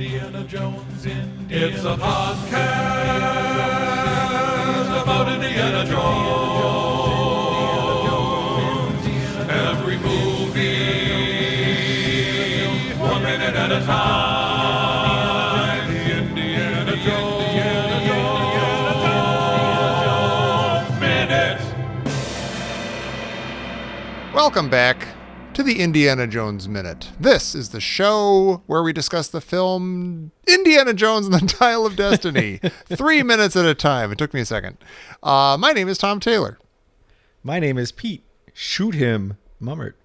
Indiana Jones, It's a podcast about Indiana Jones. Every movie, 1 minute at a time. The Indiana Jones Minute. Welcome back to the Indiana Jones Minute. This is the show where we discuss the film Indiana Jones and the Dial of Destiny. 3 minutes at a time. It took me a second. My name is Tom Taylor. My name is Pete. Shoot him, Mummert.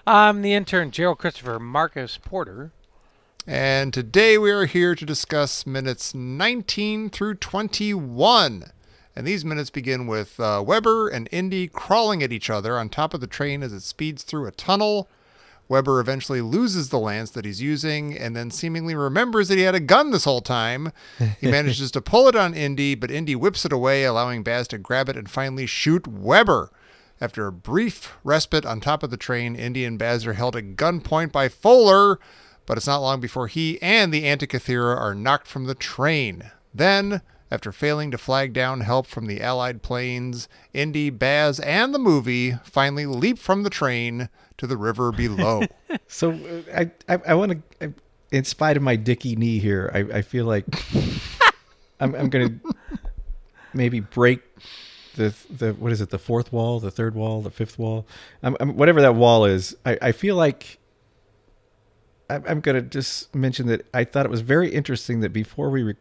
I'm the intern, Gerald Christopher Marcus Porter. And today we are here to discuss minutes 19 through 21. And these minutes begin with Weber and Indy crawling at each other on top of the train as it speeds through a tunnel. Weber eventually loses the lance that he's using and then seemingly remembers that he had a gun this whole time. He manages to pull it on Indy, but Indy whips it away, allowing Baz to grab it and finally shoot Weber. After a brief respite on top of the train, Indy and Baz are held at gunpoint by Fuller, but it's not long before he and the Antikythera are knocked from the train. Then, after failing to flag down help from the Allied planes, Indy, Baz, and the movie finally leap from the train to the river below. So I want to, in spite of my Dickie knee here, I feel like I'm going to maybe break the what is it, the fourth wall, the third wall, the fifth wall, whatever that wall is. I feel like I'm going to just mention that I thought it was very interesting that before we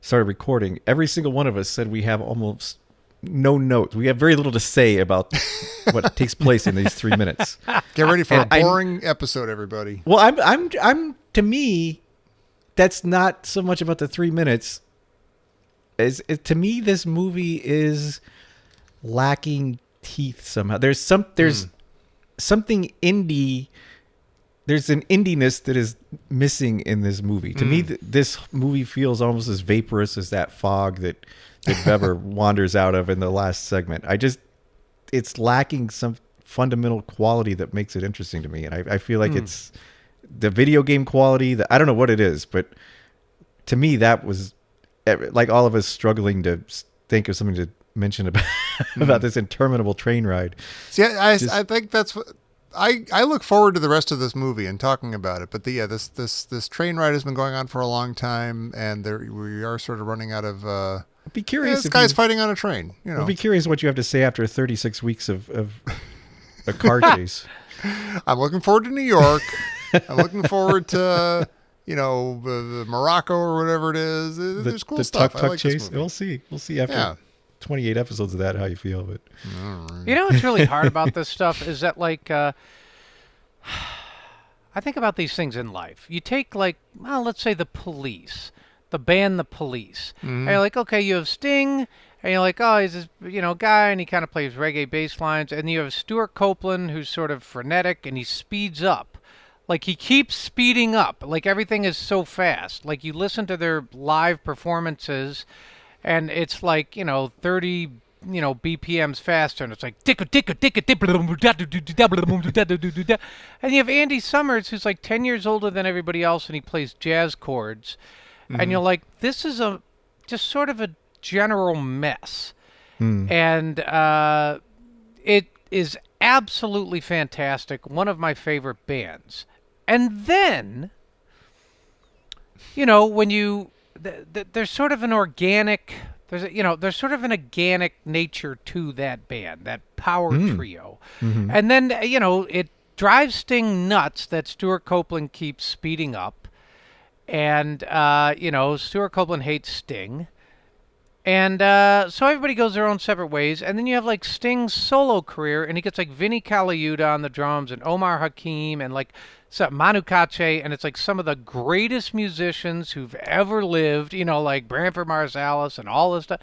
started recording, every single one of us said we have almost no notes. We have very little to say about what takes place in these 3 minutes. Get ready for a boring episode, everybody. Well, I'm to me, that's not so much about the 3 minutes. To me, this movie is lacking teeth somehow. There's something indie. There's an indiness that is missing in this movie. To me, this movie feels almost as vaporous as that fog that Weber wanders out of in the last segment. It's lacking some fundamental quality that makes it interesting to me. And I feel like it's the video game quality that I don't know what it is, but to me, that was like all of us struggling to think of something to mention about this interminable train ride. See, I think that's what I look forward to the rest of this movie and talking about it. But this train ride has been going on for a long time, and we are sort of running out of. I'd be curious. This guy's fighting on a train. You know, I'd be curious what you have to say after 36 weeks of a car chase. I'm looking forward to New York. I'm looking forward to Morocco or whatever it is. There's cool stuff. Tuk-tuk chase. We'll see after 28 episodes of that how you feel. But you know what's really hard about this stuff is that, like, I think about these things in life. You take, like, let's say the Police, the band The Police. And you're like, okay, you have Sting, and you're like, oh, he's this guy, and he kind of plays reggae bass lines. And you have Stuart Copeland, who's sort of frenetic, and he speeds up. Like, he keeps speeding up. Like, everything is so fast. Like, you listen to their live performances, and it's like, 30, BPMs faster, and it's like, and you have Andy Summers, who's like 10 years older than everybody else, and he plays jazz chords. And you're like, this is just sort of a general mess. And it is absolutely fantastic. One of my favorite bands. And then, when there's sort of an organic, there's sort of an organic nature to that band, that power trio. And then, it drives Sting nuts that Stuart Copeland keeps speeding up. And, Stuart Copeland hates Sting. And so everybody goes their own separate ways. And then you have, like, Sting's solo career, and he gets, like, Vinnie Colaiuta on the drums and Omar Hakim and, like, Manu Katché, and it's, like, some of the greatest musicians who've ever lived, like Branford Marsalis and all this stuff.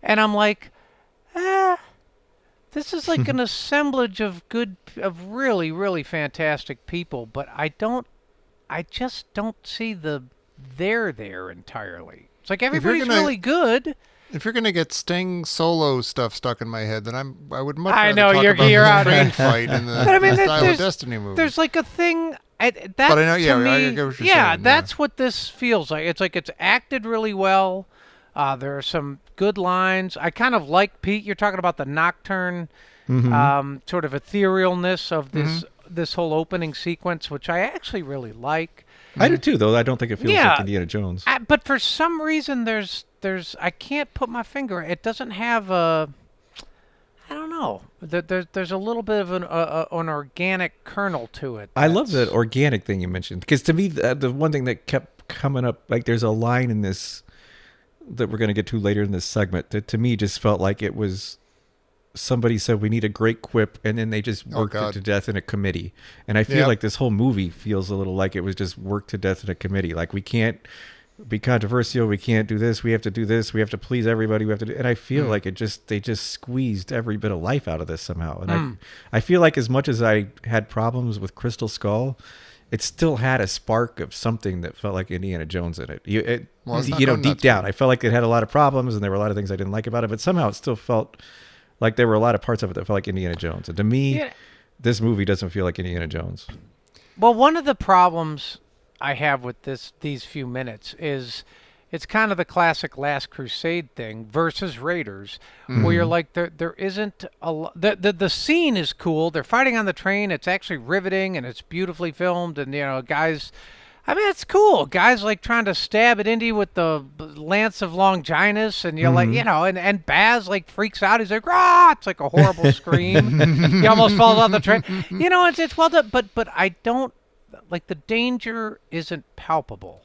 And I'm like, this is like an assemblage of really, really fantastic people, but I just don't see the there entirely. It's like everybody's really good. If you're gonna get Sting solo stuff stuck in my head, then I would much rather I know talk you're about you're the out train fight in the Dial of Destiny movie. There's like a thing. That, But I know, to yeah, I me, get what you're yeah, saying, that's what this feels like. It's like it's acted really well. There are some good lines. I kind of like Pete. You're talking about the nocturne, sort of etherealness of this whole opening sequence, which I actually really like. I do too, though. I don't think it feels like Indiana Jones. But for some reason, there's I can't put my finger. It doesn't have a. I don't know. There's a little bit of an organic kernel to it. I love that organic thing you mentioned, because to me, the one thing that kept coming up, like there's a line in this that we're going to get to later in this segment that to me just felt like it was somebody said we need a great quip, and then they just worked it to death in a committee. And I feel like this whole movie feels a little like it was just worked to death in a committee. Like, we can't be controversial, we can't do this, we have to do this, we have to please everybody, we have to do, and I feel like they just squeezed every bit of life out of this somehow. And I feel like as much as I had problems with Crystal Skull, it still had a spark of something that felt like Indiana Jones in it. Deep down, I felt like it had a lot of problems, and there were a lot of things I didn't like about it, but somehow it still felt like there were a lot of parts of it that felt like Indiana Jones. And to me, this movie doesn't feel like Indiana Jones. Well, one of the problems I have with these few minutes is it's kind of the classic Last Crusade thing versus Raiders, where you're like, there isn't a lot. The scene is cool. They're fighting on the train. It's actually riveting, and it's beautifully filmed. And, guys, I mean, it's cool. Guys like trying to stab at Indy with the Lance of Longinus, and you're like, and Baz like freaks out. He's like, "Rah!" It's like a horrible scream. He almost falls off the train. It's well done, but I don't like, the danger isn't palpable.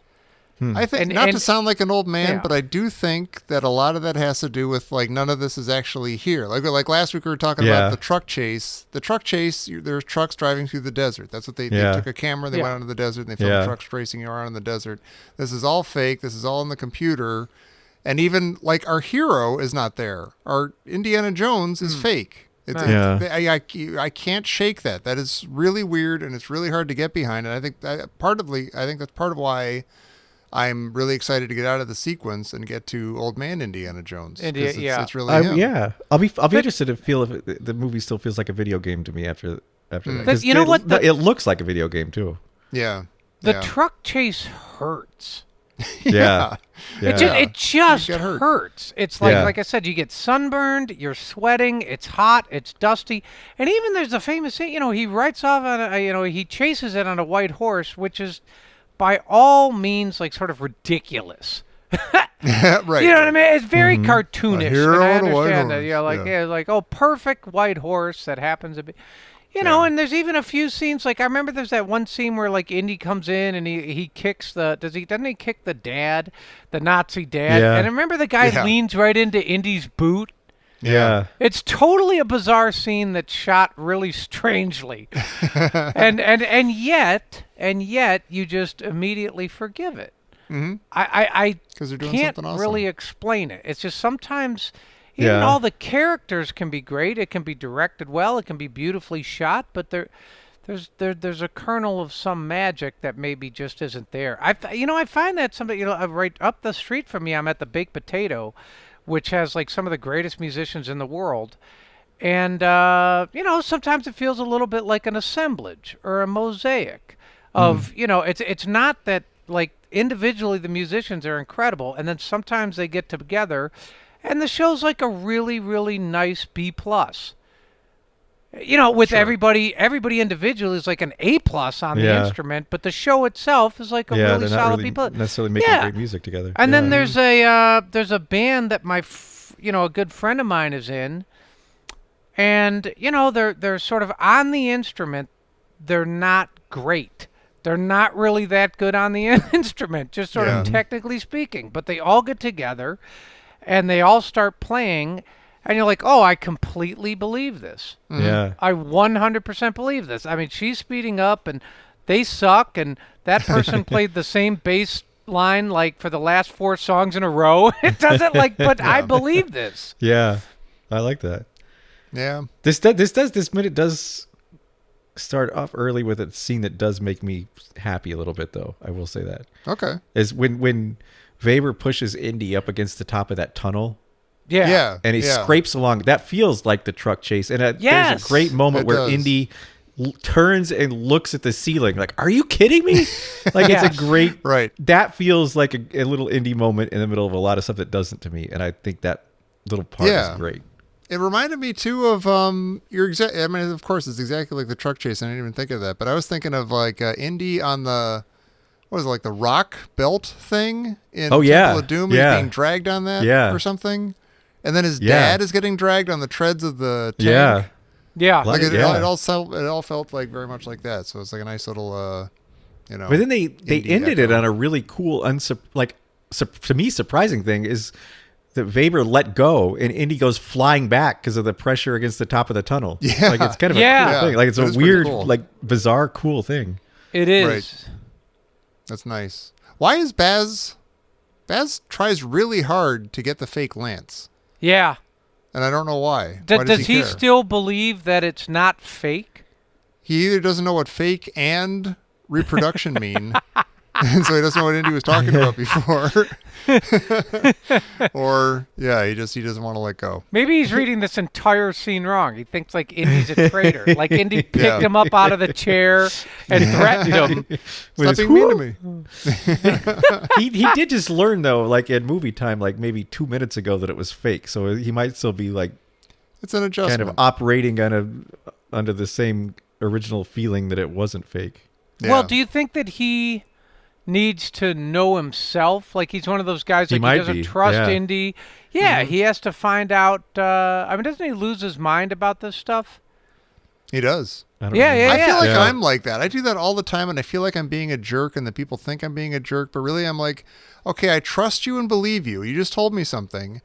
I think, not to sound like an old man, but I do think that a lot of that has to do with, like, none of this is actually here. Like last week we were talking about the truck chase. The truck chase, there's trucks driving through the desert. That's what they took a camera, they went out into the desert, and they filmed trucks racing around in the desert. This is all fake. This is all in the computer. And even, like, our hero is not there. Our Indiana Jones is fake. I can't shake that. That is really weird, and it's really hard to get behind. And I think that's part of why I'm really excited to get out of the sequence and get to Old Man Indiana Jones. It's really him. I'll be interested to feel if the movie still feels like a video game to me after that. But you know what? It looks like a video game too. Yeah. The truck chase hurts. Yeah. It just hurts. It's like I said, you get sunburned, you're sweating, it's hot, it's dusty, and even there's a famous scene. He rides off on he chases it on a white horse, which is by all means like sort of ridiculous. Right. You know what I mean? It's very cartoonish. Hero and I on a white understand that. horse. Like, oh, perfect white horse that happens to be. And there's even a few scenes, like I remember there's that one scene where like Indy comes in and he kicks doesn't he kick the dad, the Nazi dad? Yeah. And I remember the guy leans right into Indy's boot. Yeah. It's totally a bizarre scene that's shot really strangely. and yet you just immediately forgive it. Mm-hmm. I 'Cause they're doing can't something awesome. really explain it. It's just sometimes even all the characters can be great. It can be directed well. It can be beautifully shot, but there's a kernel of some magic that maybe just isn't there. I find that somebody right up the street from me, I'm at the Baked Potato, which has like some of the greatest musicians in the world. And, sometimes it feels a little bit like an assemblage or a mosaic of, it's not that like individually the musicians are incredible. And then sometimes they get together and the show's like a really, really nice B+. With everybody individually is like an A+ on the instrument, but the show itself is like a really solid B+. Not necessarily making great music together. And then there's a band that a good friend of mine is in, and they're sort of on the instrument. They're not great. They're not really that good on the instrument, just sort of technically speaking. But they all get together, and they all start playing. And you're like, oh, I completely believe this. Mm-hmm. Yeah. I 100% believe this. I mean, she's speeding up, and they suck, and that person played the same bass line like for the last 4 songs in a row. It doesn't but I believe this. Yeah. I like that. Yeah. This minute does start off early with a scene that does make me happy a little bit, though. I will say that. Okay. Is when Weber pushes Indy up against the top of that tunnel. Yeah. And he scrapes along. That feels like the truck chase. And there's a great moment where Indy turns and looks at the ceiling like, "Are you kidding me?" Like it's Yes. a great Right. That feels like a little indie moment in the middle of a lot of stuff that doesn't to me, and I think that little part Yeah. is great. It reminded me too of your exact. I mean, of course, it's exactly like the truck chase. I didn't even think of that, but I was thinking of like Indy on the what is it, like the rock belt thing in Oh, yeah. Temple of Doom. Yeah. He's being dragged on that, Yeah. or something, and then his Yeah. dad is getting dragged on the treads of the tank. Yeah. Yeah. Like it, Yeah. it all felt like very much like that. So it's like a nice little, But then they indie ended it echo. on a really cool, to me, surprising thing is that Weber let go and Indy goes flying back because of the pressure against the top of the tunnel. Yeah. Like it's kind of Yeah. a cool thing. Like it's That a is pretty weird, cool. like bizarre, cool thing. It is. Right. That's nice. Why is Baz tries really hard to get the fake lance, Yeah. and I don't know why. D- Why does he he care? still believe that it's not fake? He either doesn't know what fake and reproduction mean, and so he doesn't know what Indy was talking about before, or he doesn't want to let go. Maybe he's reading this entire scene wrong. He thinks like Indy's a traitor. Like Indy picked Yeah. him up out of the chair and threatened him. Stop his being mean to me. He did just learn though, like in movie time, like maybe 2 minutes ago, that it was fake. So he might still be like It's an adjustment. kind of operating under the same original feeling that it wasn't fake. Well, Yeah. do you think that he needs to know himself? Like he's one of those guys He like might he doesn't be, trust yeah. Indy. Yeah, he has to find out. I mean, doesn't he lose his mind about this stuff? He does. I don't Yeah, know. yeah, I feel like Yeah. I'm like that. I do that all the time, and I feel like I'm being a jerk, and the people think I'm being a jerk. But really, I'm like, okay, I trust you and believe you. You just told me something,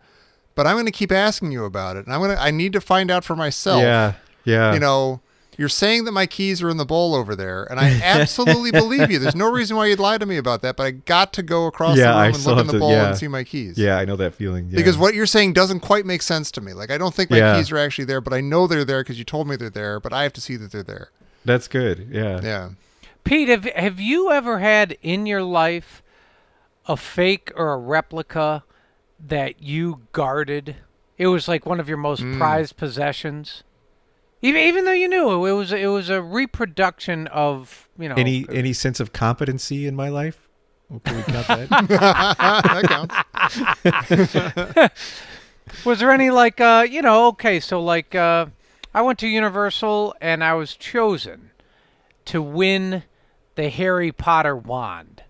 but I'm going to keep asking you about it, and I need to find out for myself. Yeah. Yeah. You know, you're saying that my keys are in the bowl over there, and I absolutely believe you. There's no reason why you'd lie to me about that, but I got to go across Yeah, the I room and still look in have the to- bowl yeah. and see my keys. Yeah, I know that feeling. Yeah. Because what you're saying doesn't quite make sense to me. Like, I don't think my Yeah. keys are actually there, but I know they're there because you told me they're there, but I have to see that they're there. That's good. Yeah. Yeah. Pete, have you ever had in your life a fake or a replica that you guarded? It was like one of your most prized possessions. Even though you knew it was a reproduction of, you know, Any sense of competency in my life? Well, can we count that? That counts. Was there any like okay, so like I went to Universal and I was chosen to win the Harry Potter wand.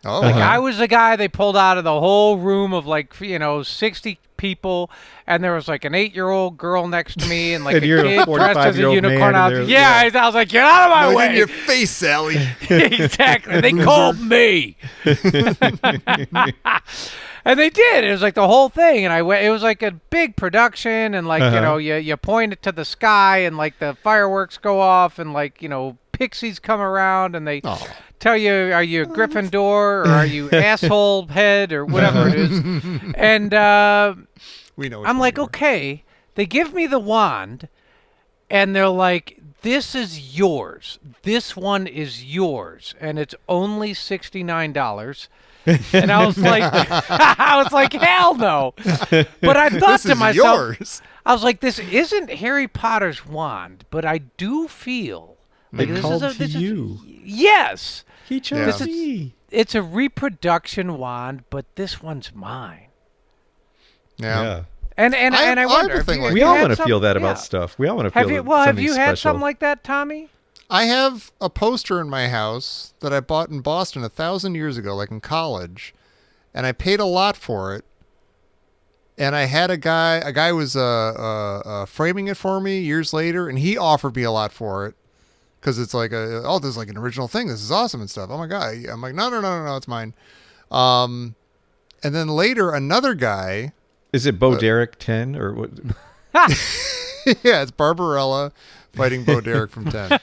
Oh, Like I was the guy they pulled out of the whole room of like 60 people, and there was like an 8-year-old girl next to me and like And a you're a kid dressed as a 45-year-old man unicorn. and they're- Yeah, I was like, get out of my Look way! in your face, Sally. Exactly. They called me. And they did. It was like the whole thing, and I went. It was like a big production, and like you point it to the sky, and like the fireworks go off, and like pixies come around, and they tell you, are you a Gryffindor or are you asshole head or whatever it is, and We know. I'm like, okay. They give me the wand, and they're like, this is yours. This one is yours, and it's only $69. And I was like, hell no. But I thought This to is myself, yours. I was like, this isn't Harry Potter's wand, but I do feel like They this called is to you. Yes, He chose Yeah. me. it's a reproduction wand, but this one's mine. Yeah. And I and have I wonder, a if thing you- like have We you all had want to some- feel that yeah. about stuff. We all want to feel Have you? something Well, have you had special. something like that, Tommy? I have a poster in my house that I bought in Boston 1,000 years ago, like in college, and I paid a lot for it. And I had a guy was framing it for me years later, and he offered me a lot for it because it's like this is like an original thing. This is awesome and stuff. Oh my god! I'm like, no, it's mine. And then later, another guy. Is it Bo Derek 10 or what? Yeah, it's Barbarella fighting Bo Derek from 10.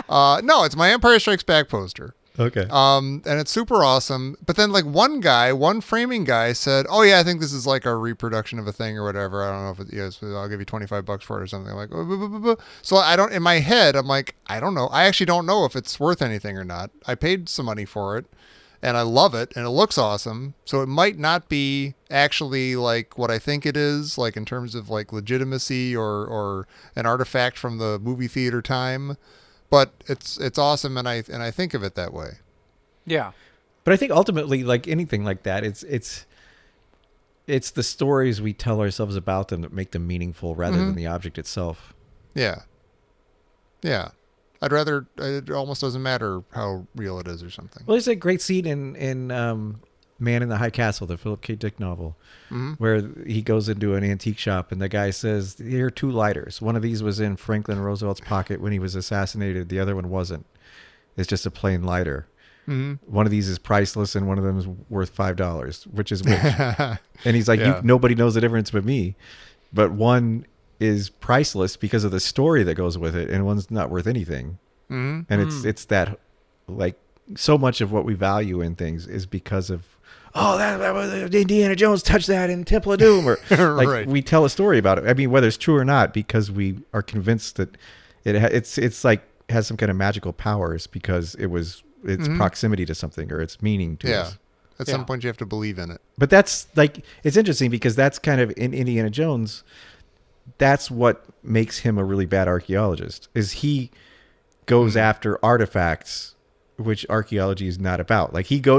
No, it's my Empire Strikes Back poster. Okay. And it's super awesome. But then like one framing guy said, "Oh yeah, I think this is like a reproduction of a thing or whatever. I don't know if it is. I'll give you $25 for it or something." I'm like, "Oh, blah, blah, blah." So I don't, in my head, I'm like, I don't know. I actually don't know if it's worth anything or not. I paid some money for it and I love it and it looks awesome. So it might not be actually like what I think it is, like in terms of like legitimacy or an artifact from the movie theater time. but it's awesome, and I think of it that way. Yeah. But I think ultimately, like anything like that, it's the stories we tell ourselves about them that make them meaningful rather than the object itself. Yeah. Yeah. I'd rather, it almost doesn't matter how real it is or something. Well, there's a great scene in Man in the High Castle, the Philip K. Dick novel, where he goes into an antique shop and the guy says, "Here are 2 lighters. One of these was in Franklin Roosevelt's pocket when he was assassinated. The other one wasn't. It's just a plain lighter. One of these is priceless and one of them is worth $5. Which is which?" And he's like, Yeah. nobody knows the difference but me. But one is priceless because of the story that goes with it, and one's not worth anything. And it's that, like, so much of what we value in things is because of, oh, that was Indiana Jones touched that in Temple of Doom, or like Right. we tell a story about it. I mean, whether it's true or not, because we are convinced that it's like has some kind of magical powers because it's proximity to something or its meaning to Yeah. us. At some point, you have to believe in it. But that's like, it's interesting because that's kind of in Indiana Jones. That's what makes him a really bad archaeologist, is he goes after artifacts, which archaeology is not about. Like he's a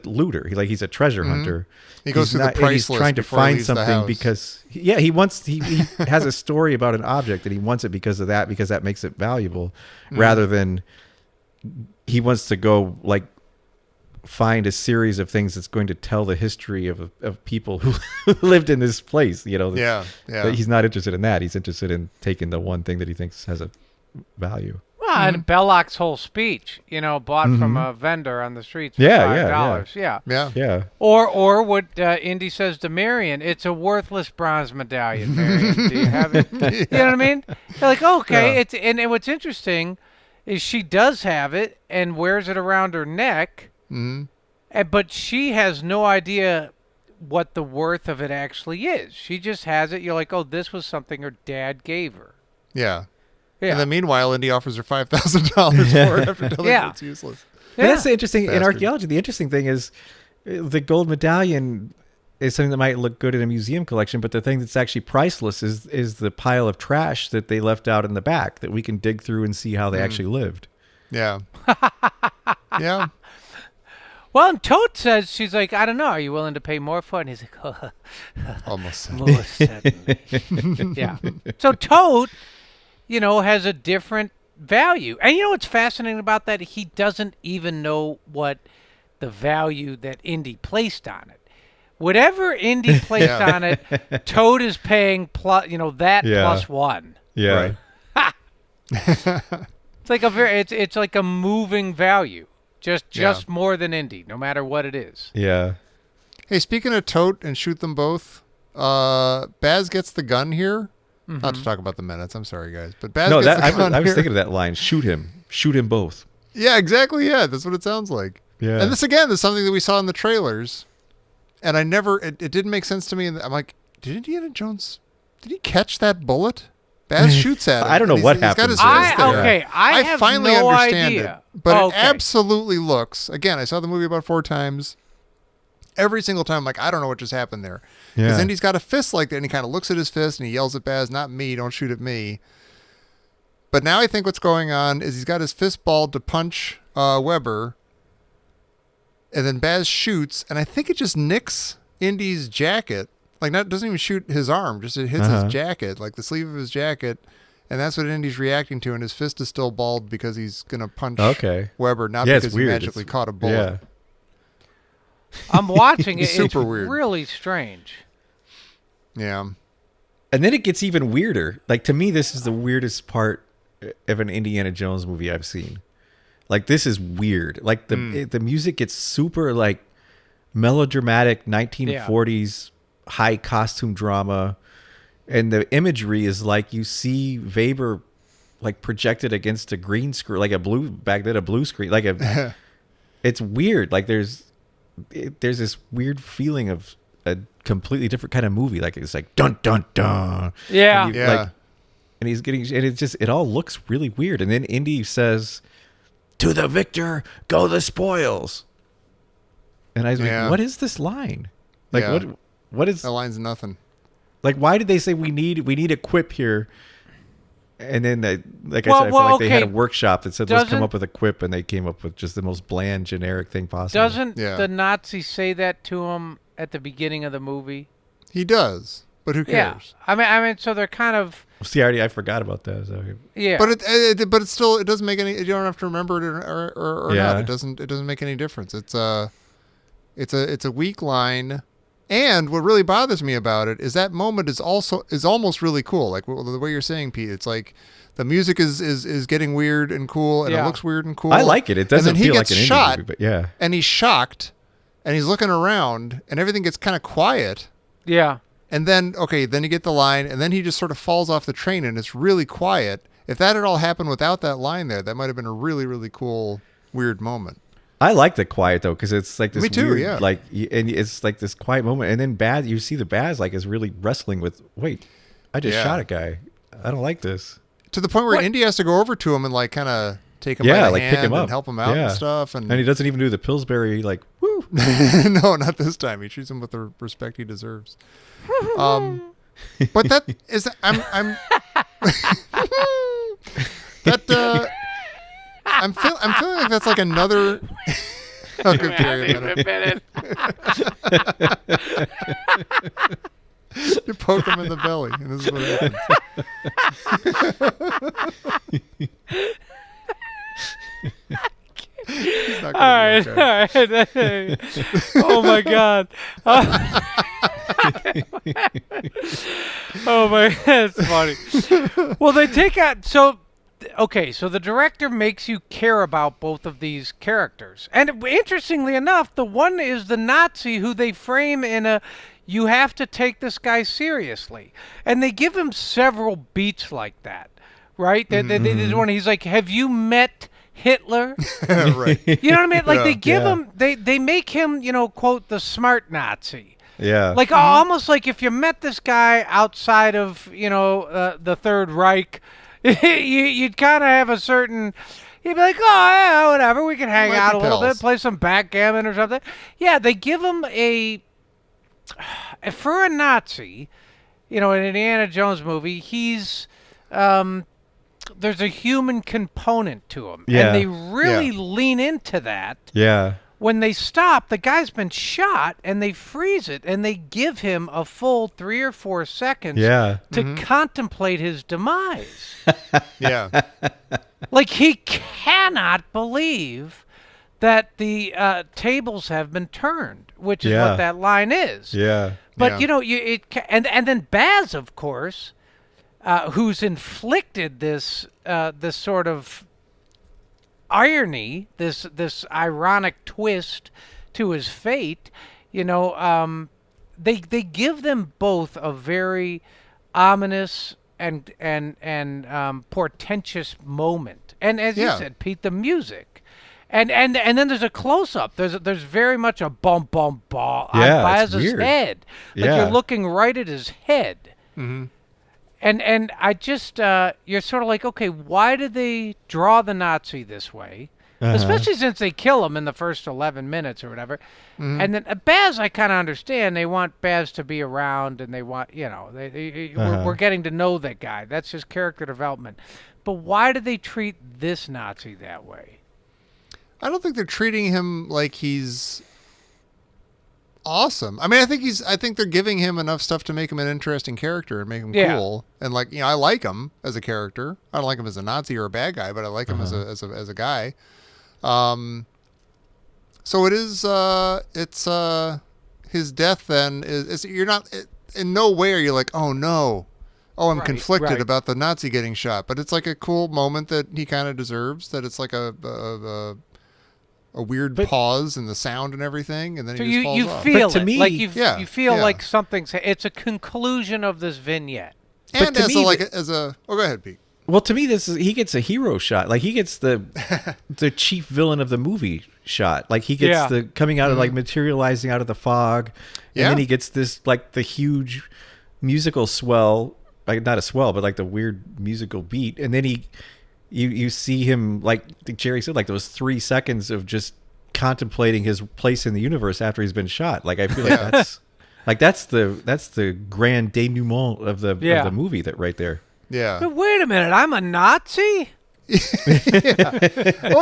looter. He's a treasure hunter. He goes through the and price he's list trying to before he find leaves the something house. because he has a story about an object and he wants it because of that, because that makes it valuable, rather than he wants to go like find a series of things that's going to tell the history of people who lived in this place. Yeah. But he's not interested in that. He's interested in taking the one thing that he thinks has a value. Well, and Belloc's whole speech, bought from a vendor on the streets for $5. Yeah. Yeah. Or what Indy says to Marion, it's a worthless bronze medallion, Marion. Do you have it? You know what I mean? They're like, okay. Yeah. And what's interesting is she does have it and wears it around her neck, but she has no idea what the worth of it actually is. She just has it. You're like, oh, this was something her dad gave her. Yeah. Yeah. And then meanwhile, Indy offers her $5,000 for it after telling her it's useless. But that's the interesting in Bastard. archaeology. The interesting thing is the gold medallion is something that might look good in a museum collection, but the thing that's actually priceless is the pile of trash that they left out in the back that we can dig through and see how they actually lived. Yeah. Yeah. Well, and Tote says, she's like, I don't know, are you willing to pay more for it? And he's like, oh, Almost. most certainly. Yeah. So Tote, has a different value. And what's fascinating about that? He doesn't even know what the value that Indy placed on it. Whatever Indy placed on it, Toad is paying plus one. Yeah. Right. It's like it's like a moving value. Just more than Indy, no matter what it is. Yeah. Hey, speaking of Tote and shoot them both, Baz gets the gun here. Not to talk about the minutes. I'm sorry, guys. But Baz gets the gun I was here. thinking of that line. Shoot him both. Yeah, exactly. Yeah, that's what it sounds like. Yeah. And this is something that we saw in the trailers, and it didn't make sense to me. And I'm like, did Indiana Jones? Did he catch that bullet? Baz shoots at him. I don't know and what he's got happens his there. fist there. I have finally no understand idea. it, but Okay. it absolutely looks. Again, I saw the movie about 4 times. Every single time, I'm like, I don't know what just happened there. Because Yeah. Indy's got a fist like that, and he kind of looks at his fist, and he yells at Baz, not me, don't shoot at me. But now I think what's going on is he's got his fist balled to punch Weber, and then Baz shoots, and I think it just nicks Indy's jacket. Like, doesn't even shoot his arm, just it hits his jacket, like the sleeve of his jacket, and that's what Indy's reacting to, and his fist is still balled because he's going to punch Weber, not Yeah, it's because he weird. magically caught a bullet. Yeah. I'm watching it. Super it's weird. really strange. Yeah. And then it gets even weirder. Like, to me, this is the weirdest part of an Indiana Jones movie I've seen. Like, this is weird. Like, the music gets super, like, melodramatic 1940s high costume drama. And the imagery is like you see Weber, like, projected against a green screen, like a blue screen. Like, it's weird. Like, there's this weird feeling of a completely different kind of movie. Like, it's like dun dun dun. Yeah. And Yeah. and he's getting, and it all looks really weird. And then Indy says, "To the victor go the spoils." And I was like, what is this line? Like, what is That line's nothing. like? Why did they say we need a quip here? And then, like I Well, said, I feel like they had a okay. workshop that said, let's come Doesn't- up with a quip, and they came up with just the most bland, generic thing possible. Doesn't Yeah. the Nazi say that to him at the beginning of the movie? He does, but who Yeah. cares? I mean, so they're kind of See, I forgot about that. So. yeah. But it's still, it doesn't make any. You don't have to remember it or Yeah. not. It doesn't make any difference. It's a weak line, and what really bothers me about it is that moment is almost really cool. Like the way you're saying, Pete. It's like the music is getting weird and cool, and it Yeah. looks weird and cool. I like it. It doesn't and then he feel gets like an indie shot, movie, but yeah. and he's shocked, and he's looking around, and everything gets kind of quiet. yeah. And then you get the line, and then he just sort of falls off the train, and it's really quiet. If that had all happened without that line there, that might have been a really, really cool, weird moment. I like the quiet though, because it's like this Me too, weird, yeah. like, and it's like this quiet moment, and then Baz, you see the Baz like is really wrestling with. Wait, I just Yeah. shot a guy. I don't like this. To the point where What? Indy has to go over to him and like kind of take him by Yeah, the like hand pick him up and help him out Yeah. and stuff. And he doesn't even do the Pillsbury like. Woo. no, not this time. He treats him with the respect he deserves. But that is, I'm that I'm feeling like that's like another. Okay, period. You poke him in the belly, and this is what happens. He's not All gonna right, be okay. all right. Oh my God. Oh my, that's funny. Well, they take out so. Okay, so the director makes you care about both of these characters, and interestingly enough, the one is the Nazi who they frame in a. You have to take this guy seriously, and they give him several beats like that, right? They did one. He's like, "Have you met Hitler?" Right. You know what I mean? Like Yeah. they give Yeah. him, they make him, quote, the smart Nazi. Yeah. Like almost like if you met this guy outside of, the Third Reich, you'd kind of have a certain, you'd be like, oh yeah, whatever, we can hang Might out be a little pals. bit, play some backgammon or something. Yeah, they give him for a Nazi, in an Indiana Jones movie, he's there's a human component to him, Yeah. and they really Yeah. lean into that. yeah. When they stop, the guy's been shot, and they freeze it, and they give him a full 3 or 4 seconds Yeah. to contemplate his demise. Yeah. Like he cannot believe that the tables have been turned, which is Yeah. what that line is. Yeah. But Yeah. and then Baz, of course, who's inflicted this sort of irony, this ironic twist to his fate. They give them both a very ominous and portentous moment. And as you Yeah. said, Pete, the music. And then there's a close up. There's very much a bum bum bum on Yeah, it's Baz's weird. head. Like Yeah. you're looking right at his head. And I just you're sort of like, okay, why did they draw the Nazi this way? Especially since they kill him in the first 11 minutes or whatever. And then Baz, I kind of understand. They want Baz to be around, and they want, we're getting to know that guy. That's his character development. But why did they treat this Nazi that way? I don't think they're treating him like he's awesome. I mean, I think they're giving him enough stuff to make him an interesting character and make him Yeah. cool. And like, I like him as a character. I don't like him as a Nazi or a bad guy, but I like him as a guy. So it is. It's his death. Then is you're not in no way are you like, oh no, oh I'm Right, conflicted right. about the Nazi getting shot. But it's like a cool moment that he kind of deserves. That it's like a weird pause in the sound and everything, and then So he just falls you off. feel But to it. me- Like you Yeah, feel yeah. like something's. It's a conclusion of this vignette. And to as me, oh, go ahead, Pete. Well, to me, he gets a hero shot. Like he gets the chief villain of the movie shot. Like he gets Yeah. the coming out of like materializing out of the fog, and Yeah. then he gets this like the huge musical swell, like not a swell, but like the weird musical beat, and then you see him like Jerry said, like those 3 seconds of just contemplating his place in the universe after he's been shot. Like I feel like that's the grand denouement of the Yeah. movie that right there. Yeah. But wait a minute, I'm a Nazi? Well,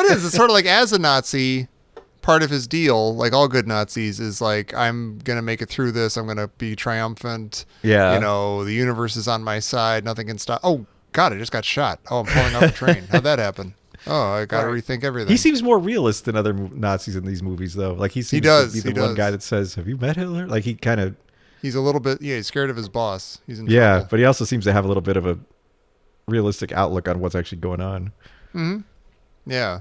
it is. It's sort of like as a Nazi, part of his deal, like all good Nazis, is like, I'm going to make it through this. I'm going to be triumphant. Yeah. You know, the universe is on my side. Nothing can stop. Oh, God, I just got shot. Oh, I'm falling off a train. How'd that happen? Oh, I got to rethink everything. He seems more realist than other Nazis in these movies, though. Like he seems to be the one guy that says, "Have you met Hitler?" Like he kind of. He's a little bit, he's scared of his boss. He's in Yeah, trouble. but he also seems to have a little bit of a realistic outlook on what's actually going on. Mm-hmm. Yeah.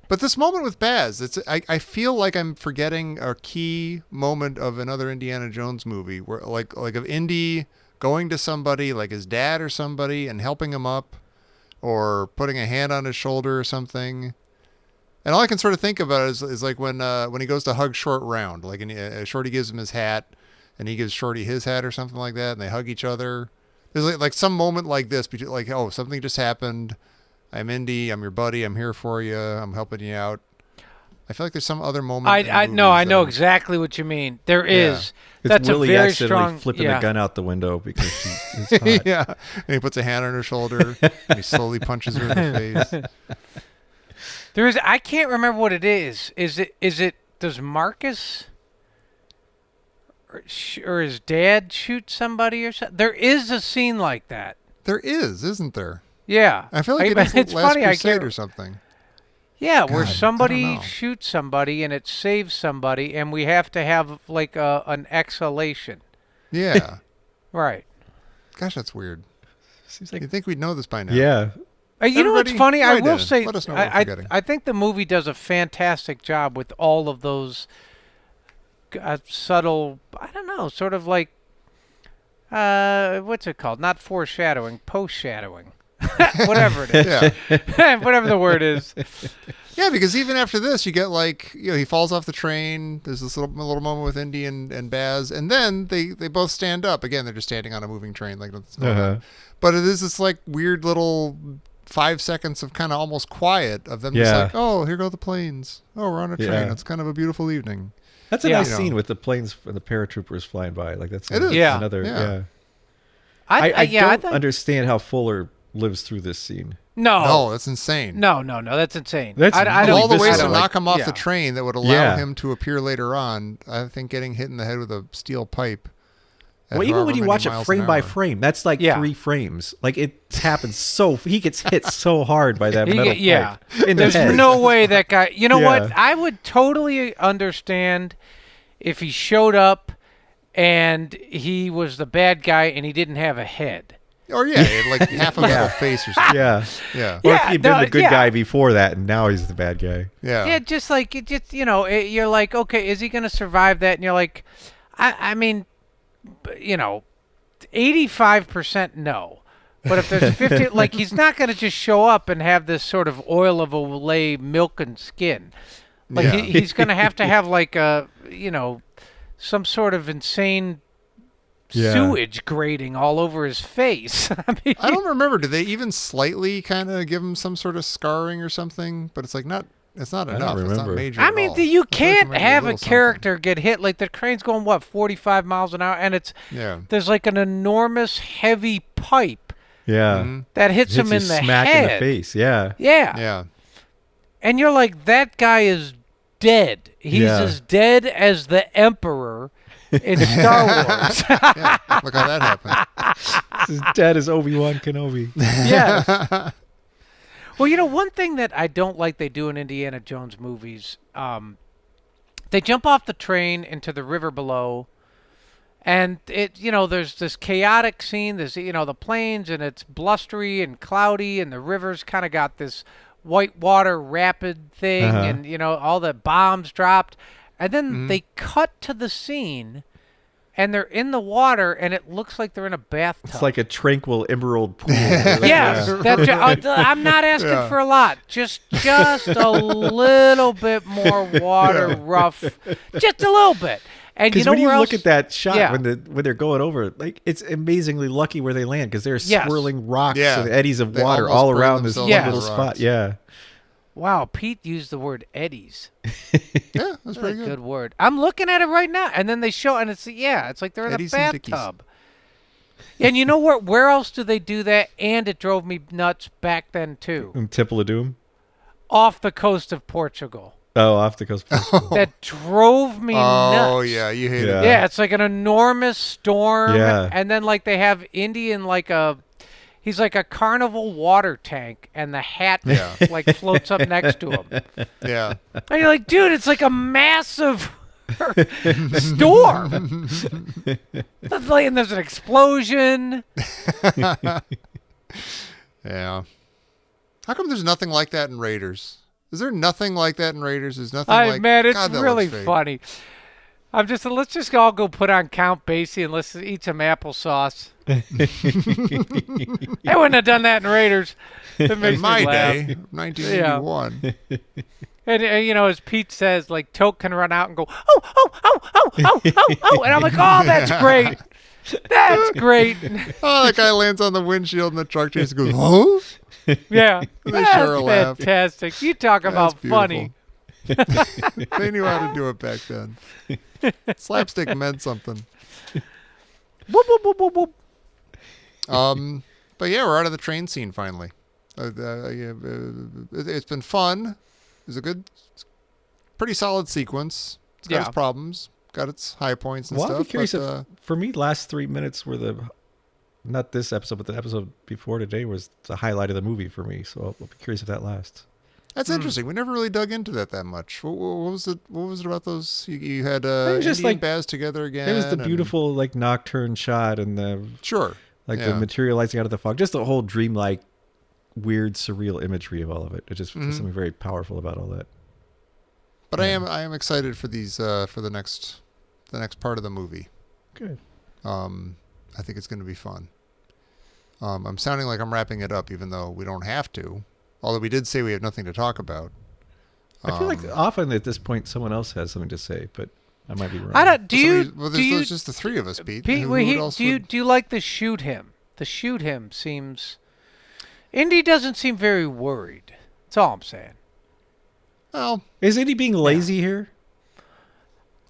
But this moment with Baz, I feel like I'm forgetting a key moment of another Indiana Jones movie where like of Indy going to somebody like his dad or somebody and helping him up or putting a hand on his shoulder or something. And all I can sort of think about is like when he goes to hug Short Round, like Shorty gives him his hat and he gives Shorty his hat or something like that and they hug each other. There's like some moment like this, like, oh, something just happened. I'm Indy. I'm your buddy. I'm here for you. I'm helping you out. I feel like there's some other moment. I know exactly what you mean. There is. It's That's Willie a very accidentally strong. flipping the gun out the window because it's hot. Yeah. And he puts a hand on her shoulder and he slowly punches her in the face. There is. I can't remember what it is. Is it? Does Marcus or his dad shoot somebody or something? There is a scene like that. There is, isn't there? Yeah. I feel like it is it's Last funny. Crusade or something. Yeah, where God, I somebody don't know. shoots somebody and it saves somebody, and we have to have like an exhalation. Yeah. Right. Gosh, that's weird. Seems like You'd think we'd know this by now. yeah. You know what's Everybody funny? I write will in. say, Let us know what we're forgetting. I think the movie does a fantastic job with all of those subtle, I don't know, sort of like, what's it called? Not foreshadowing, post-shadowing. Whatever it is. Yeah. Whatever the word is. Yeah, because even after this, you get like, he falls off the train. There's this little moment with Indy and Baz, and then they both stand up. Again, they're just standing on a moving train, like nothing's going on. But it is this like weird little 5 seconds of kind of almost quiet of them just like, oh, here go the planes. Oh, we're on a train. Yeah. It's kind of a beautiful evening. That's a Yeah. nice You know. scene with the planes and the paratroopers flying by. Like that's It is. Yeah. another Yeah. I don't think- understand how Fuller lives through this scene. No, that's insane. No, that's insane. That's I Of don't, all the ways I to don't knock him off yeah. the train that would allow Yeah. him to appear later on, I think getting hit in the head with a steel pipe. at Well, even however when you many watch it miles an frame by hour. frame, that's like Yeah. 3 frames. Like it happens so he gets hit so hard by that He metal get- yeah. pipe in the There's head. no way that guy. You know Yeah. what? I would totally understand if he showed up and he was the bad guy and he didn't have a head. Or yeah, he had like half a metal face or something. Yeah. Yeah. Or Yeah, if he'd been no, the good yeah. guy before that and now he's the bad guy. Yeah. Yeah, just like you're like, okay, is he going to survive that? And you're like, I mean, 85% no. But if there's 50, like he's not going to just show up and have this sort of oil of Olay milk and skin. Like Yeah. he's going to have like a, some sort of insane Yeah. sewage grating all over his face. I mean, I don't remember. Did they even slightly kind of give him some sort of scarring or something? But it's like it's not don't enough. It's not remember. major. I at mean, all. you I feel like can't there might be have a little something. character get hit like the train's going 45 miles an hour, and Yeah. there's like an enormous heavy pipe Yeah. Mhm. that hits him you in the smack head. in the face. Yeah. Yeah. Yeah. And you're like, that guy is dead. He's Yeah. as dead as the Emperor in Star Wars. Yeah. Look how that happened. He's as dead as Obi-Wan Kenobi. Yes. Well, one thing that I don't like they do in Indiana Jones movies, they jump off the train into the river below, and there's this chaotic scene. There's, the plains, and it's blustery and cloudy, and the river's kind of got this whitewater rapid thing, Uh-huh. and, all the bombs dropped. And then they cut to the scene, and they're in the water, and it looks like they're in a bathtub. It's like a tranquil emerald pool. Yes, I'm not asking Yeah. for a lot. Just a little bit more water rough, just a little bit. And Because you know when you where look else? at that shot Yeah. when they're going over, like it's amazingly lucky where they land because there's Yes. swirling rocks Yeah. and eddies of They water almost all burn around this themselves one on little the spot. rocks. Yeah. Wow, Pete used the word eddies. Yeah, that's That's a pretty good good. word. I'm looking at it right now, and then they show, and it's like they're in Eddies a and Dickies. bathtub. And you know what? Where else do they do that? And it drove me nuts back then too. In Temple of Doom. Off the coast of Portugal. Oh, off the coast. That drove me nuts. Oh yeah, you hate Yeah. it. Yeah, it's like an enormous storm. Yeah. And then like they have Indy in like he's like a carnival water tank, and the hat Yeah. like floats up next to him. Yeah. And you're like, dude, it's like a massive storm. And there's an explosion. Yeah. How come there's nothing like that in Raiders? Is there nothing like that in Raiders? There's nothing like Man, it's God, that really looks fake. funny. Let's just all go put on Count Basie and let's eat some applesauce. They wouldn't have done that in Raiders. It makes In my me laugh. day, 1981. And as Pete says, like Toke can run out and go, oh, oh, oh, oh, oh, oh, oh, and I'm like, oh, that's great. That's great. Oh, that guy lands on the windshield and the truck chase goes, huh? Yeah, They that's sure laugh. fantastic. You talk about That's funny. They knew how to do it back then. Slapstick meant something. Whoop, whoop, whoop, whoop, whoop. But yeah, we're out of the train scene finally. It's been fun. It was a good, pretty solid sequence. It's got its problems, got its high points and Well, stuff. I'd be curious but, if, for me, last 3 minutes were not this episode, but the episode before today was the highlight of the movie for me. So I'll be curious if that lasts. that's interesting. We never really dug into that much. What was it? What was it about those? You had was just Indy and like- Baz together again. It was the and- beautiful like nocturne shot and the Sure. like Yeah. the materializing out of the fog, just the whole dreamlike, weird, surreal imagery of all of it. It just Mm-hmm. there's something very powerful about all that. But I am excited for these for the next part of the movie. Good. I think it's going to be fun. I'm sounding like I'm wrapping it up, even though we don't have to. Although we did say we have nothing to talk about. I feel like often at this point someone else has something to say, but I might be wrong. I don't. Do you? Well, do you? there's just the three of us, Pete. Pete, Who else do you? would- Do you like the shoot him? The shoot him seems. Indy doesn't seem very worried. That's all I'm saying. Well, Is Indy being lazy here?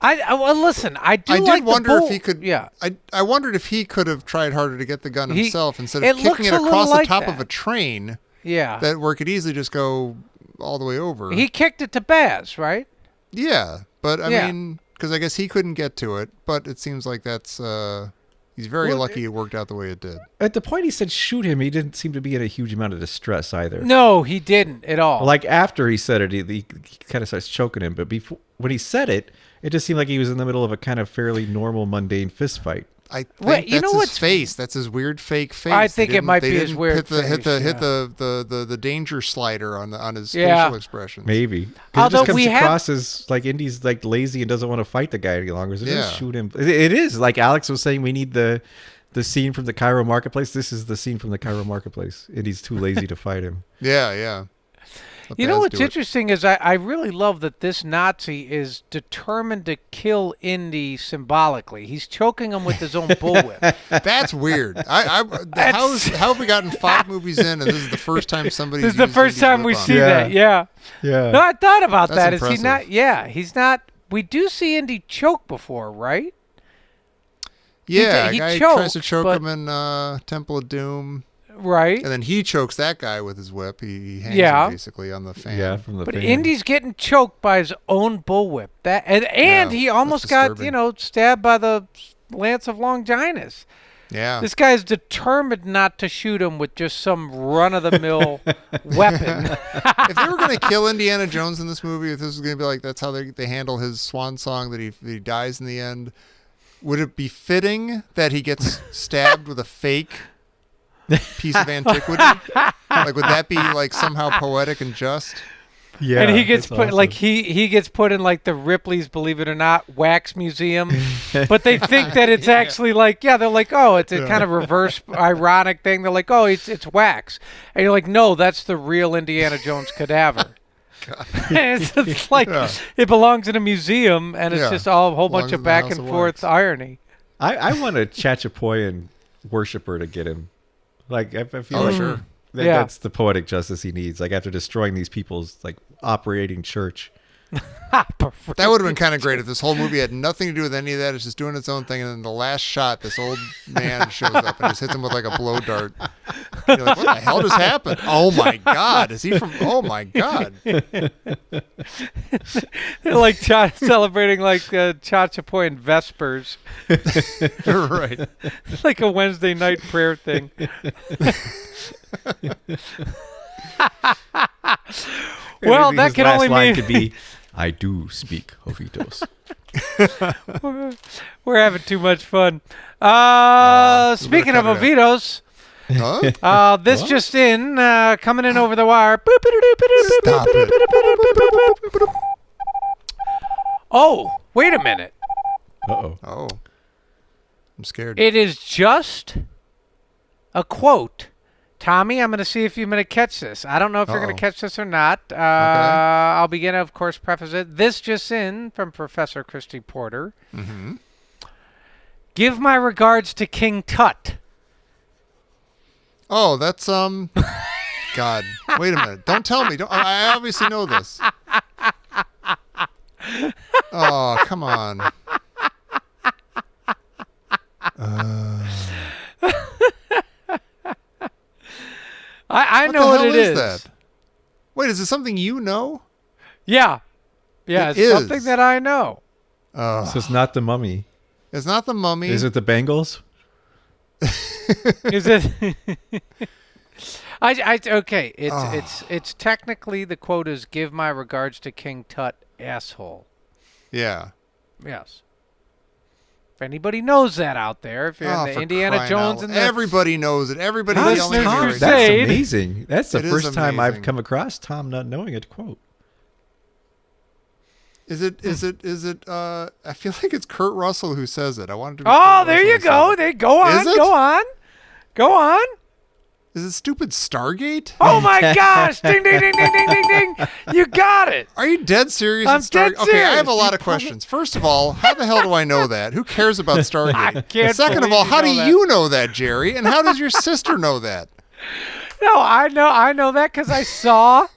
Well, listen. I do. I did like wonder the bull. if he could. Yeah. I wondered if he could have tried harder to get the gun He- himself instead it of kicking looks it a little across the like top of that. a train. Yeah. That where it could easily just go all the way over. He kicked it to Baz, right? Yeah, but I Yeah. mean, because I guess he couldn't get to it, but it seems like that's he's very Well, lucky it worked out the way it did. At the point he said shoot him, he didn't seem to be in a huge amount of distress either. No, he didn't at all. Like after he said it, he kind of starts choking him. But before, when he said it, it just seemed like he was in the middle of a kind of fairly normal, mundane fist fight. I think Wait, you that's know his what's- face. That's his weird fake face. I They think it didn't- might they be his didn't weird hit the, hit face, the danger slider on his Yeah. facial expressions. Maybe. 'Cause Although it just comes we have- across as like Indy's like lazy and doesn't want to fight the guy any longer. So Yeah. just shoot him. It is like Alex was saying. We need the scene from the Cairo marketplace. This is the scene from the Cairo marketplace. Indy's too lazy to fight him. Yeah. Let You know Baz what's do it. interesting is I really love that this Nazi is determined to kill Indy symbolically. He's choking him with his own bullwhip. That's weird. how have we gotten 5 movies in, and this is the first time somebody? This is the first time we see that. Yeah. Yeah. No, I thought about That's that. Is he impressive. not? Yeah, he's not. We do see Indy choke before, right? Yeah, he a guy chokes, tries to choke but- him in Temple of Doom, Right. and then he chokes that guy with his whip. He hangs Yeah. him basically on the fan. Yeah, from the But fan. Indy's getting choked by his own bullwhip. And Yeah, he almost that's got, disturbing. stabbed by the Lance of Longinus. Yeah. This guy's determined not to shoot him with just some run-of-the-mill weapon. If they were going to kill Indiana Jones in this movie, if this was going to be like that's how they handle his swan song, that he dies in the end, would it be fitting that he gets stabbed with a fake piece of antiquity? Like, would that be like somehow poetic and just? yeah, And he gets that's put awesome. like he gets put in like the Ripley's Believe It or Not wax museum, but they think that it's actually like they're like, oh, it's a kind of reverse ironic thing. They're like, oh, it's wax, and you're like, no, that's the real Indiana Jones cadaver. It's just like it belongs in a museum, and it's Yeah. just all a whole Belongs bunch in of the back House and of forth Wax. irony. I want a Chachapoyan worshiper to get him. Like I feel like sure. that, Yeah. that's the poetic justice he needs. Like after destroying these people's like operating church, That would have been kind of great if this whole movie had nothing to do with any of that. It's just doing its own thing, and then the last shot, this old man shows up and just hits him with like a blow dart. You're like, what the hell just happened? Oh my God! Is he from? Oh my God! They're like celebrating like Chachapoy and Vespers. Right. It's like a Wednesday night prayer thing. Well, Maybe that his can last only line mean could be, "I do speak Jovitos." we're having too much fun. Speaking of cut it Ovitos, Huh? this What? just in, coming in over the wire. Stop it. Oh, wait a minute. Uh-oh. Oh, I'm scared. It is just a quote. Tommy, I'm going to see if you're going to catch this. I don't know if you're going Uh-oh. to catch this or not. I'll begin, of course, preface it. This just in from Professor Christy Porter. Mm-hmm. Give my regards to King Tut. Oh, that's God. Wait a minute. Don't tell me. I obviously know this. Oh, come on. I What know the what hell it is that? Wait, is it something you know? Yeah. Yeah, It it's something is. that I know. So it's not the Mummy. It's not the Mummy. Is it the Bengals? Is it? Okay. It's technically the quote is "Give my regards to King Tut, asshole." Yeah. Yes. If anybody knows that out there, if you're Oh, in for the Indiana crying Jones out and loud. the Everybody knows it. Everybody's Listeners yelling at me right Crusade. now. That's amazing. That's the It is first time I've amazing. come across Tom not knowing a quote. Is it I feel like it's Kurt Russell who says it. I wanted to be oh, Kurt there Russell you who says go. it. They go on, Is it? go on. Is it stupid Stargate? Oh my gosh! Ding ding ding ding ding ding ding! You got it. Are you dead serious? I'm It's Star- dead Okay, I have a serious. lot of questions. First of all, how the hell do I know that? Who cares about Stargate? I can't Second of believe all, you how do know that. you know that, Jerry? And how does your sister know that? No, I know that because I saw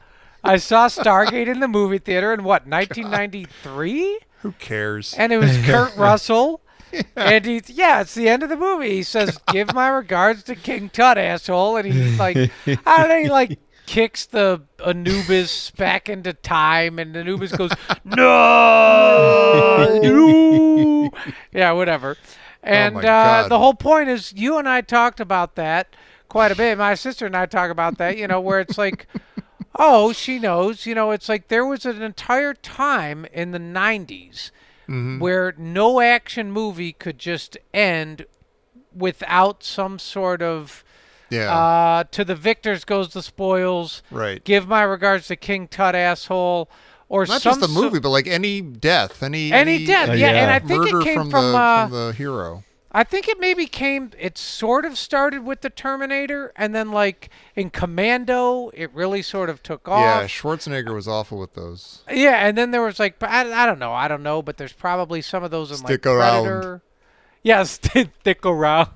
Stargate in the movie theater in what 1993, Who cares? and it was Kurt Russell. And it's the end of the movie. He says, "Give my regards to King Tut, asshole," and he's like, I don't know, he like kicks the Anubis back into time, and Anubis goes, "No, you." Yeah, whatever. And my God. the whole point is, you and I talked about that quite a bit. My sister and I talk about that, where it's like, oh, she knows. It's like there was an entire time in the 90s where no action movie could just end without some sort of Yeah. to the victors goes the spoils. Right. Give my regards to King Tut, asshole. Or Not some just the movie, but like any death, any death. yeah. And I think murder it came from the hero. I think it maybe it sort of started with the Terminator, and then like in Commando, it really sort of took off. Yeah, Schwarzenegger was awful with those. Yeah, and then there was like, I don't know, but there's probably some of those in Stick like around. Predator. Yeah, stick around.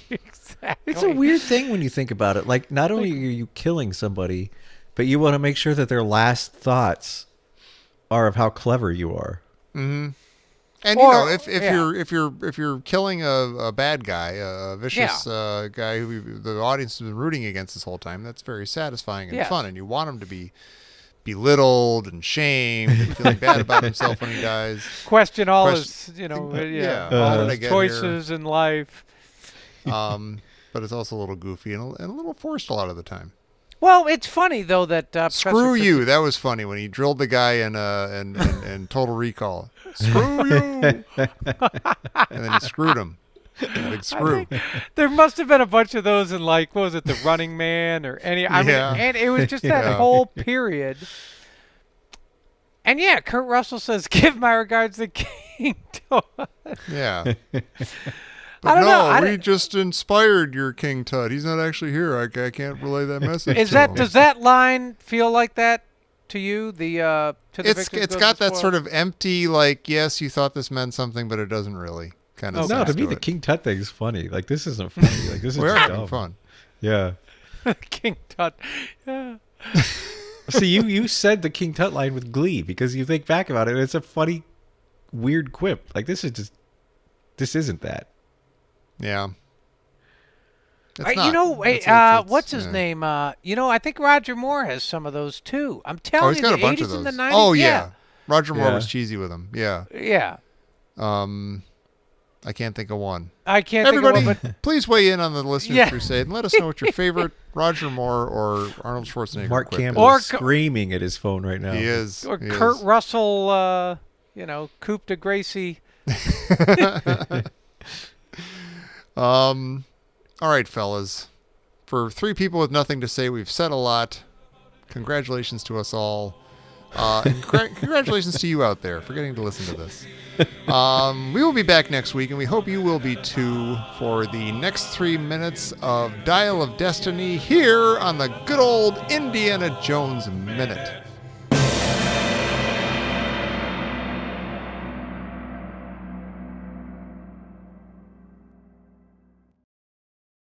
Exactly. It's a weird thing when you think about it. Like, not only are you killing somebody, but you want to make sure that their last thoughts are of how clever you are. Mm-hmm. And Or- if yeah. if you're killing a bad guy, a vicious guy who the audience has been rooting against this whole time, that's very satisfying and Yes. fun, and you want him to be belittled and shamed and feeling bad about himself when he dies. Question all Question- his, yeah, how all did I his get choices in life. But it's also a little goofy and a little forced a lot of the time. Well, it's funny though that Screw Professor you! That was funny when he drilled the guy in Total Recall. Screw you! And then he screwed him. Big screw. There must have been a bunch of those in like, what was it, The Running Man or any? I Yeah. mean, and it was just that Yeah. whole period. And yeah, Kurt Russell says, "Give my regards to King Tut." Yeah. I don't know. We just inspired your King Tut. He's not actually here. I can't relay that message. Is to that him. does that line feel like that to you? The to the It's got that sort of empty, like, yes, you thought this meant something, but it doesn't really kind of. No, to sense me, the it. King Tut thing's funny. Like, this isn't funny. Like, this is We are just having dumb. fun. Yeah. King Tut. Yeah. See, you said the King Tut line with glee because you think back about it. It's a funny, weird quip. Like this isn't that. Yeah. It's You not. know, It's- what's his name? I think Roger Moore has some of those too. I'm telling Oh, he's you, got a the bunch 80s of those. and the 90s. Oh yeah. Roger Moore Yeah. was cheesy with him. Yeah. Yeah. I can't think of one. I can't Everybody, think of one, but please weigh in on the Listener's Yeah. Crusade and let us know what your favorite Roger Moore or Arnold Schwarzenegger Mark quip Campbell Or- is screaming at his phone right now. is. He is. or he Kurt is. Russell, Coupe de Gracie. All right, fellas. For three people with nothing to say, we've said a lot. Congratulations to us all. And congratulations to you out there for getting to listen to this. We will be back next week, and we hope you will be too, for the next 3 minutes of Dial of Destiny here on the good old Indiana Jones Minute.